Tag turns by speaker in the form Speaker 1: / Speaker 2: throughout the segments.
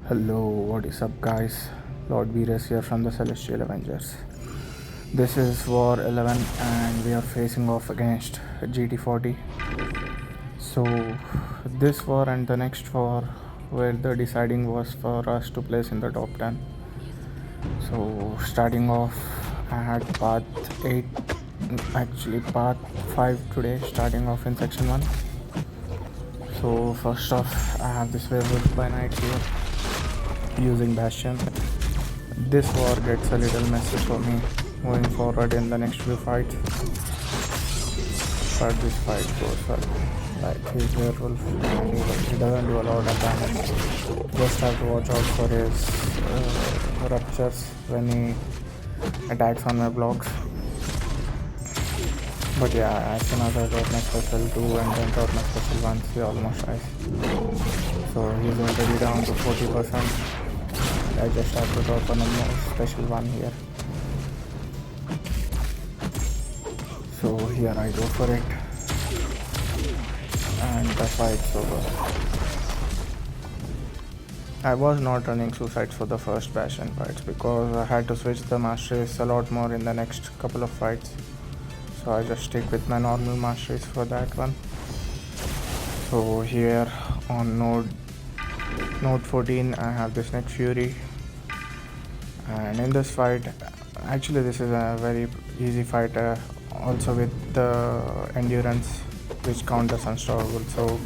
Speaker 1: Hello, what is up, guys? Lord Virus here from the Celestial Avengers. This is War 11, and we are facing off against GT40. So, this war and the next war where the deciding was for us to place in the top 10. So, starting off, I had path 8, actually, path 5 today, starting off in section 1. So, first off, I have this werewolf by night here using bastion. This war gets a little messy for me moving forward in the next few fights, but this fight goes well. Like, he's werewolf and he doesn't do a lot of damage. Just have to watch out for his ruptures when he attacks on my blocks. But yeah, as soon as I got my special 2 and then got my special 1, he almost dies. So he's already down to 40%. I just have to drop on a more special 1 here. So here I go for it, and the fight's over. I was not running suicides for the first bastion fights because I had to switch the masteries a lot more in the next couple of fights. So I just stick with my normal masteries for that one. So here on node 14 I have this Neck Fury, and in this fight, actually this is a very easy fight, also with the endurance which counters unstoppable, so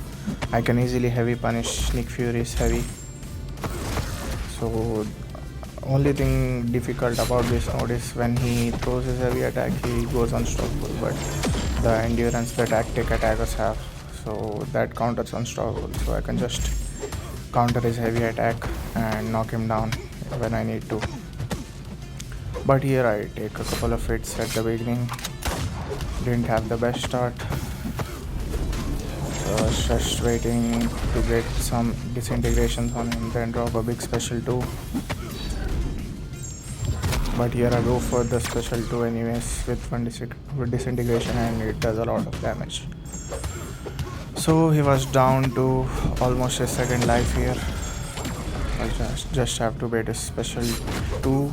Speaker 1: I can easily heavy punish Nick Fury's heavy. So only thing difficult about this node is when he throws his heavy attack he goes unstoppable, but the endurance the tactic attackers have, so that counters unstoppable, so I can just counter his heavy attack and knock him down when I need to. But here I take a couple of hits at the beginning, didn't have the best start, so I was just waiting to get some disintegrations on him, then drop a big special 2. But here I go for the special 2 anyways with one disintegration, and it does a lot of damage. So he was down to almost his second life here. I just have to bait his special 2.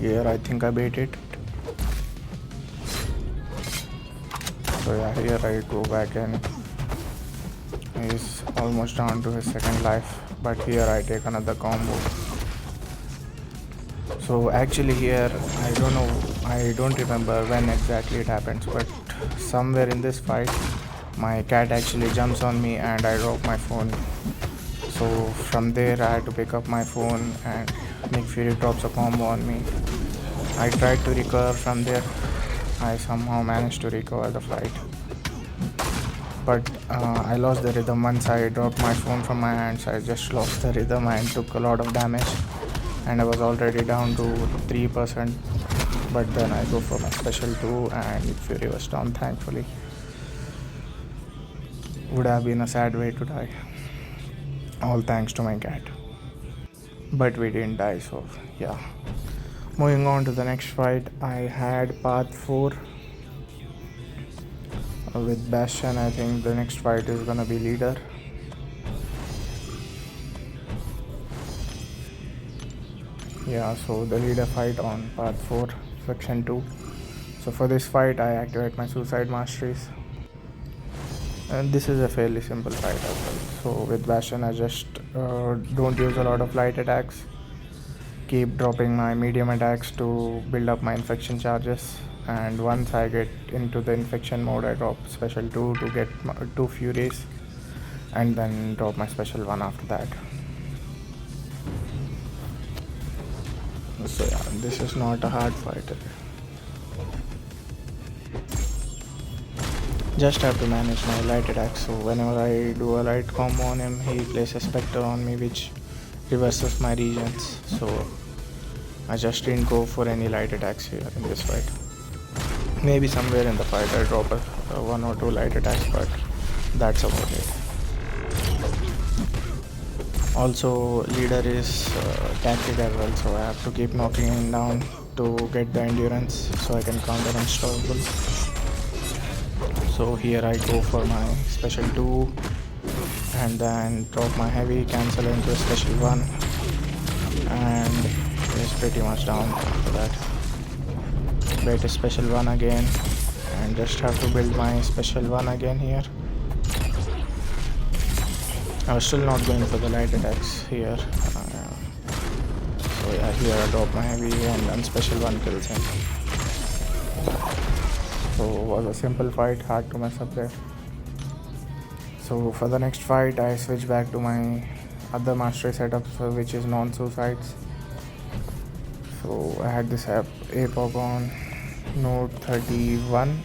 Speaker 1: Here I think I bait it. So yeah, here I go back in. He's almost down to his second life, but here I take another combo. So actually here I don't remember when exactly it happens, but somewhere in this fight my cat actually jumps on me and I drop my phone. So from there I had to pick up my phone and Nick Fury drops a combo on me. I tried to recover from there. I somehow managed to recover the fight, but I lost the rhythm once I dropped my phone from my hands. I just lost the rhythm and took a lot of damage, and I was already down to 3%, but then I go for my special 2 and Nick Fury was down thankfully. Would have been a sad way to die, all thanks to my cat, but we didn't die, so yeah. Moving on to the next fight, I had path 4 with Bastion. I think the next fight is gonna be leader. Yeah, so the leader fight on path 4 section 2. So for this fight I activate my suicide masteries, and this is a fairly simple fight as well. So with Bastion I just don't use a lot of light attacks, keep dropping my medium attacks to build up my infection charges, and once I get into the infection mode I drop special 2 to get 2 furies, and then drop my special 1 after that. So yeah, this is not a hard fight. Just have to manage my light attacks. So whenever I do a light combo on him, he places Spectre on me, which reverses my regions. So I just didn't go for any light attacks here in this fight. Maybe somewhere in the fight I drop a 1 or 2 light attacks, but that's about it. Also, leader is tactic as well, so I have to keep knocking him down to get the endurance so I can counter unstoppable. So here I go for my special 2 and then drop my heavy, cancel into a special one, and it's pretty much down after that. Bait a special one again, and just have to build my special one again here. I was still not going for the light attacks here. So yeah, here I drop my heavy and then special one kills him. So it was a simple fight, hard to mess up there. So for the next fight I switch back to my other mastery setup, which is non-suicides. So I had this APOG on node 31.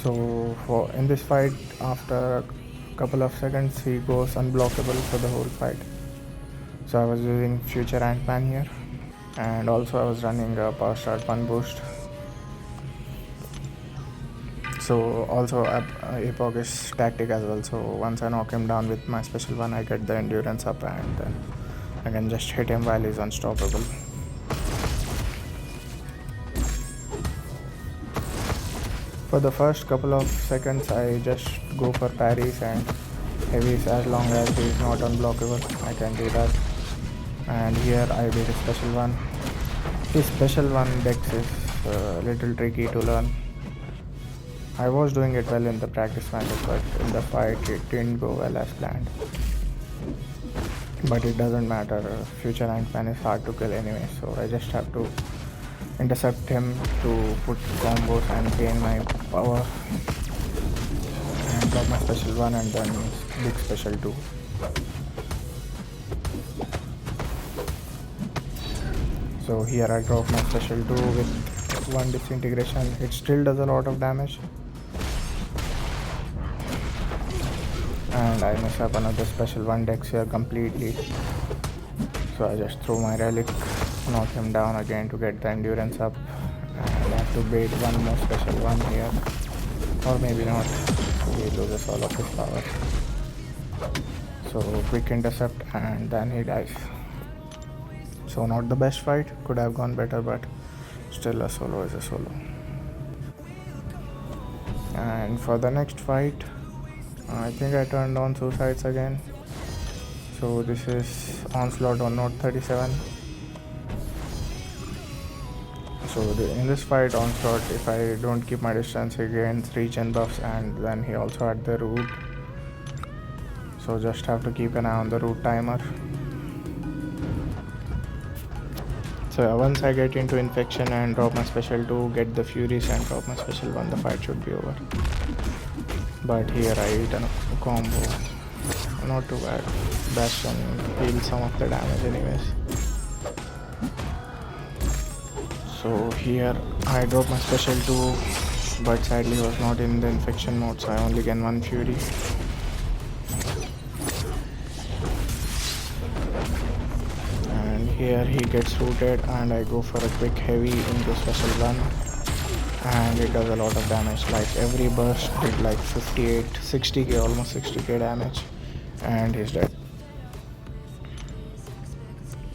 Speaker 1: So in this fight, after a couple of seconds he goes unblockable for the whole fight. So I was using future antman here, and also I was running a power start 1 boost. So also APOG is tactic as well, so once I knock him down with my special one, I get the endurance up and then I can just hit him while he's unstoppable. For the first couple of seconds I just go for parries and heavies as long as he is not unblockable. I can do that. And here I did a special one. His special one dex is a little tricky to learn. I was doing it well in the practice matches, but in the fight it didn't go well as planned. But it doesn't matter, future antman is hard to kill anyway, so I just have to intercept him to put combos and gain my power and drop my special one and then big special 2. So here I drop my special 2 with 1 disintegration. It still does a lot of damage. And I mess up another special 1 dex here completely. So I just throw my relic, knock him down again to get the endurance up, and I have to bait 1 more special 1 here, or maybe not. He loses all of his power. So quick intercept and then he dies. So not the best fight, could have gone better, but still a solo is a solo. And for the next fight, I think I turned on suicides again. So this is onslaught on node 37. So in this fight, onslaught, if I don't keep my distance, he gains regen buffs, and then he also had the root. So just have to keep an eye on the root timer. So once I get into infection and drop my special 2, get the furies and drop my special 1, the fight should be over. But here I eat a combo. Not too bad. Bastion heals some of the damage anyways. So here I drop my special 2, but sadly was not in the infection mode, so I only gain 1 fury. And here he gets rooted and I go for a quick heavy into special 1, and it does a lot of damage. Like every burst did like 58, 60k, almost 60k damage, and he's dead.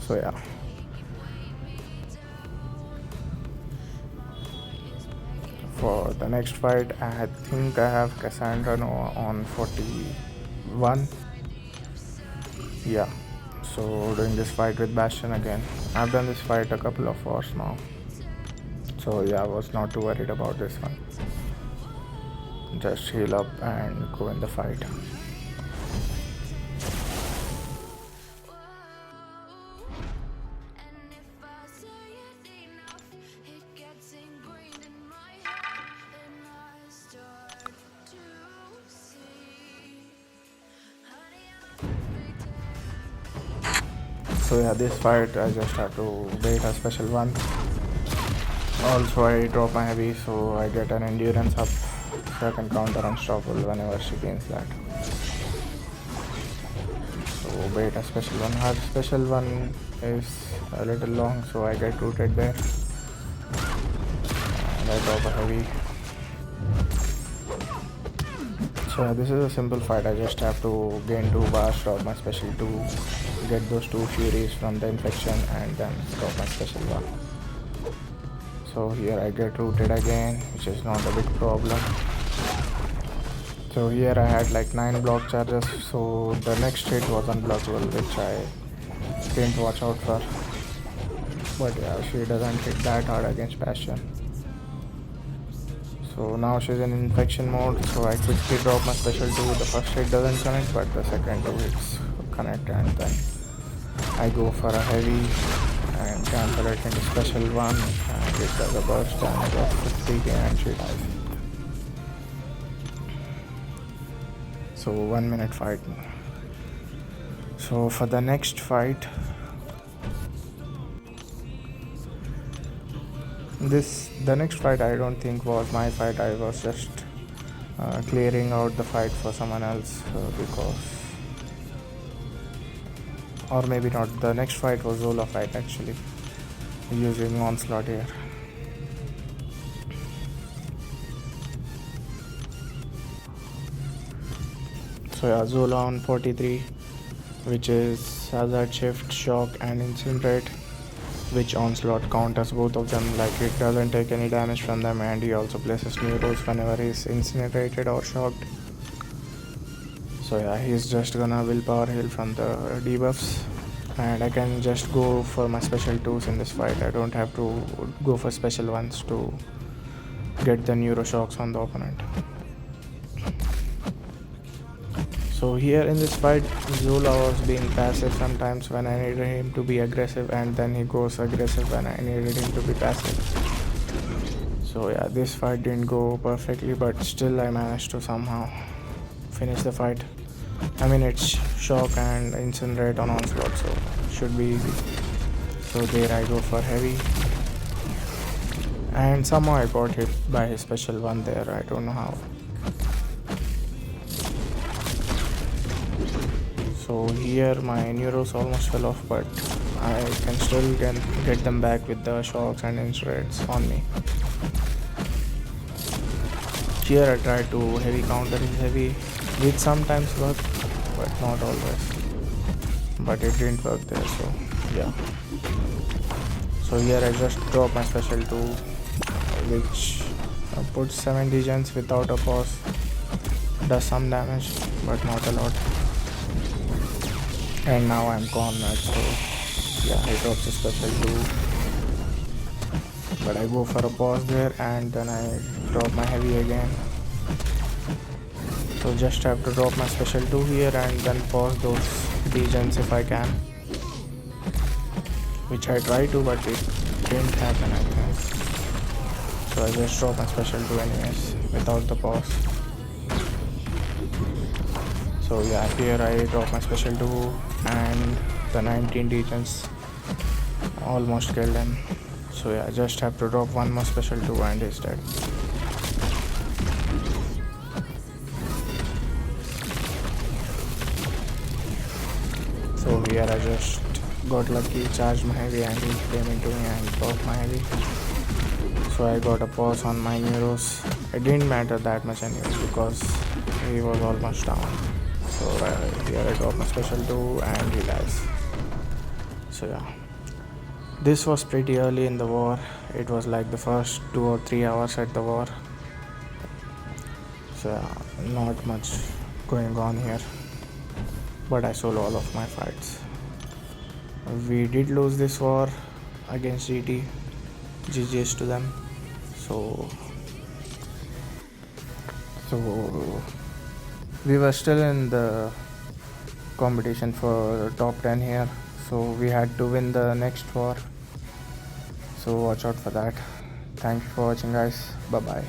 Speaker 1: So yeah. For the next fight, I think I have Cassandra on 41. Yeah. So doing this fight with Bastion again. I've done this fight a couple of hours now. So yeah, I was not too worried about this one. Just heal up and go in the fight. So yeah, this fight I just have to bait a special 1. Also I drop my heavy, so I get an endurance up, so I can counter unstoppable whenever she gains that. So bait a special 1. Her special 1 is a little long, so I get rooted there. And I drop a heavy. So yeah, this is a simple fight. I just have to gain 2 bars, drop my special 2, get those 2 furies from the infection, and then drop my special 1. So here I get rooted again, which is not a big problem. So So here I had like 9 block charges, so the next hit was unblockable, which I didn't watch out for. But yeah, she doesn't hit that hard against bastion. So now she's in infection mode, so I quickly drop my special 2. The first hit doesn't connect, but the second 2 hits connect, and then I go for a heavy and cancel it into special 1, and it does a burst and I got 50k and she dies. So 1 minute fight. So for the next fight, the next fight I don't think was my fight. I was just clearing out the fight for someone else because, or maybe not. The next fight was Zola fight actually, using onslaught here. So yeah, Zola on 43, which is hazard shift, shock and incinerate, which onslaught count as both of them, like it doesn't take any damage from them, and he also places neuros whenever he's incinerated or shocked. So yeah, he's just gonna willpower heal from the debuffs, and I can just go for my special 2s in this fight. I don't have to go for special 1s to get the neuro shocks on the opponent. So here in this fight, Zola was being passive sometimes when I needed him to be aggressive, and then he goes aggressive when I needed him to be passive. So yeah, this fight didn't go perfectly, but still I managed to somehow finish the fight. I mean, it's shock and incinerate on onslaught, so should be easy. So there I go for heavy, and somehow I got hit by his special 1 there. I don't know how. So here my neuros almost fell off, but I can still get them back with the shocks and incinerates on me. Here I tried to heavy counter his heavy, which sometimes work, but not always. But it didn't work there, so yeah. So here I just drop my special 2, which puts 7 degens without a pause. Does some damage, but not a lot. And now I'm cornered, so yeah, I drops a special 2. But I go for a pause there, and then I drop my heavy again. So just have to drop my special 2 here and then pause those degens if I can. Which I try to, but it didn't happen, I think. So I just drop my special 2 anyways, without the pause. So yeah, here I drop my special 2 and the 19 degens almost killed him. So yeah, just have to drop one more special 2 and he's dead. So here I just got lucky, charged my heavy and he came into me and dropped my heavy. So I got a pause on my neuros. It didn't matter that much anyways because he was almost down. So here I got my special 2 and he dies. So yeah, this was pretty early in the war. It was like the first 2 or 3 hours at the war. So yeah, not much going on here, but I solo all of my fights. We did lose this war against GT. GG's to them. So we were still in the competition for top 10 here, so we had to win the next war. So watch out for that. Thank you for watching, guys. Bye bye.